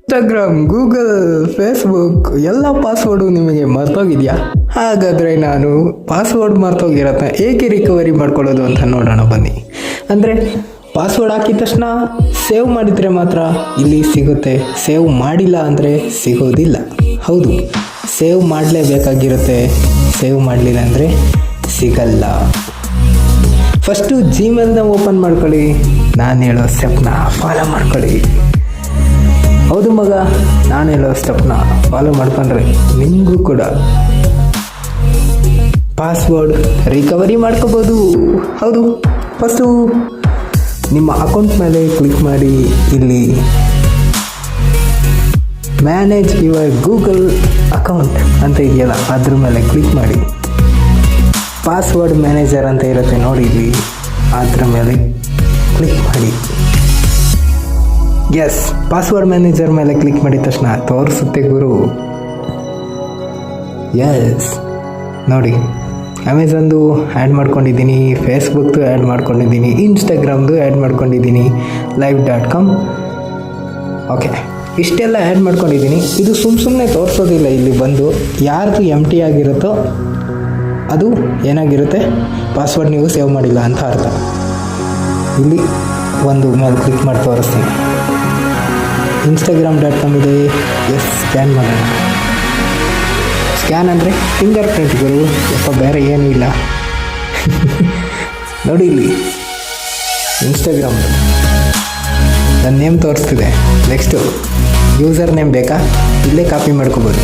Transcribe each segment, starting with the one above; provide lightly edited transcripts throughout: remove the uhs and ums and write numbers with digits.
Instagram, Google, Facebook ಎಲ್ಲ password ನಿಮಗೆ ಮರ್ತೋಗಿದೆಯಾ? ಹಾಗಾದರೆ ನಾನು ಪಾಸ್ವರ್ಡ್ ಮರ್ತೋಗಿರತ್ತೆ ಏಕೆ ರಿಕವರಿ ಮಾಡ್ಕೊಳ್ಳೋದು ಅಂತ ನೋಡೋಣ ಬನ್ನಿ. ಅಂದರೆ ಪಾಸ್ವರ್ಡ್ ಹಾಕಿದ ತಕ್ಷಣ ಸೇವ್ ಮಾಡಿದರೆ ಮಾತ್ರ ಇಲ್ಲಿ ಸಿಗುತ್ತೆ, ಸೇವ್ ಮಾಡಿಲ್ಲ ಅಂದರೆ ಸಿಗೋದಿಲ್ಲ. ಹೌದು, ಸೇವ್ ಮಾಡಲೇಬೇಕಾಗಿರುತ್ತೆ, ಸೇವ್ ಮಾಡಲಿಲ್ಲ ಅಂದರೆ ಸಿಗಲ್ಲ. ಫಸ್ಟು ಜಿಮೇಲ್ನ ಓಪನ್ ಮಾಡ್ಕೊಳ್ಳಿ, ನಾನು ಹೇಳೋ ಸ್ಟೆಪ್ನ ಫಾಲೋ ಮಾಡ್ಕೊಳ್ಳಿ. ಹೌದು ಮಗ, ನಾನು ಹೇಳೋ ಸ್ಟೆಪ್ನ ಫಾಲೋ ಮಾಡ್ಕೊಂಡ್ರೆ ನಿಮಗೂ ಕೂಡ ಪಾಸ್ವರ್ಡ್ ರಿಕವರಿ ಮಾಡ್ಕೋಬೋದು. ಹೌದು, ಫಸ್ಟು ನಿಮ್ಮ ಅಕೌಂಟ್ ಮೇಲೆ ಕ್ಲಿಕ್ ಮಾಡಿ, ಇಲ್ಲಿ ಮ್ಯಾನೇಜ್ ಯುವರ್ ಗೂಗಲ್ ಅಕೌಂಟ್ ಅಂತ ಇದೆಯಲ್ಲ ಅದ್ರ ಮೇಲೆ ಕ್ಲಿಕ್ ಮಾಡಿ. ಪಾಸ್ವರ್ಡ್ ಮ್ಯಾನೇಜರ್ ಅಂತ ಇರುತ್ತೆ ನೋಡಿ, ಇಲ್ಲಿ ಅದ್ರ ಮೇಲೆ ಕ್ಲಿಕ್ ಮಾಡಿ. ಎಸ್, ಪಾಸ್ವರ್ಡ್ ಮ್ಯಾನೇಜರ್ ಮೇಲೆ ಕ್ಲಿಕ್ ಮಾಡಿದ ತಕ್ಷಣ ತೋರಿಸುತ್ತೆ ಗುರು. ಎಸ್ ನೋಡಿ, ಅಮೆಝಾನ್ದು ಆ್ಯಡ್ ಮಾಡ್ಕೊಂಡಿದ್ದೀನಿ, ಫೇಸ್ಬುಕ್ದು ಆ್ಯಡ್ ಮಾಡ್ಕೊಂಡಿದ್ದೀನಿ, ಇನ್ಸ್ಟಾಗ್ರಾಮ್ದು ಆ್ಯಡ್ ಮಾಡ್ಕೊಂಡಿದ್ದೀನಿ, live.com. ಓಕೆ, ಇಷ್ಟೆಲ್ಲ ಆ್ಯಡ್ ಮಾಡ್ಕೊಂಡಿದ್ದೀನಿ. ಇದು ಸುಮ್ಮನೆ ತೋರಿಸೋದಿಲ್ಲ, ಇಲ್ಲಿ ಬಂದು ಯಾರ್ದು ಎಂಟಿ ಆಗಿರುತ್ತೋ ಅದು ಏನಾಗಿರುತ್ತೆ, ಪಾಸ್ವರ್ಡ್ ನೀವು ಸೇವ್ ಮಾಡಿಲ್ಲ ಅಂತ ಅರ್ಥ. ಇಲ್ಲಿ ಒಂದು ಮೇಲೆ ಕ್ಲಿಕ್ ಮಾಡಿ ತೋರಿಸ್ತೀನಿ. Instagram.com ಇದೆ. ಎಸ್, ಸ್ಕ್ಯಾನ್ ಮಾಡೋಣ. ಸ್ಕ್ಯಾನ್ ಅಂದರೆ ಫಿಂಗರ್ ಪ್ರಿಂಟ್ಗಳು, ಸ್ವಲ್ಪ ಬೇರೆ ಏನೂ ಇಲ್ಲ. ನೋಡಿ, ಇಲ್ಲಿ ಇನ್ಸ್ಟಾಗ್ರಾಮ್ ನನ್ನ ನೇಮ್ ತೋರಿಸ್ತಿದೆ. ನೆಕ್ಸ್ಟು ಯೂಸರ್ ನೇಮ್ ಬೇಕಾ, ಇಲ್ಲೇ ಕಾಪಿ ಮಾಡ್ಕೋಬೋದು.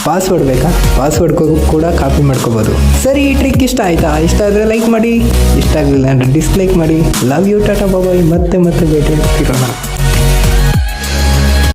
ಪಾಸ್ವರ್ಡ್ ಬೇಕಾ, ಪಾಸ್ವರ್ಡ್ ಕೂಡ ಕಾಪಿ ಮಾಡ್ಕೋಬೋದು. ಸರಿ, ಈ ಟ್ರಿಕ್ ಇಷ್ಟ ಆಯಿತಾ? ಇಷ್ಟ ಆದರೆ ಲೈಕ್ ಮಾಡಿ, ಇಷ್ಟ ಆಗಲಿಲ್ಲ ಅಂದರೆ ಡಿಸ್ಲೈಕ್ ಮಾಡಿ. ಲವ್ ಯು, ಟಾಟಾ ಬಾಯ್. ಮತ್ತೆ ಭೇಟಿ ಆಗ್ತಿರೋಣ.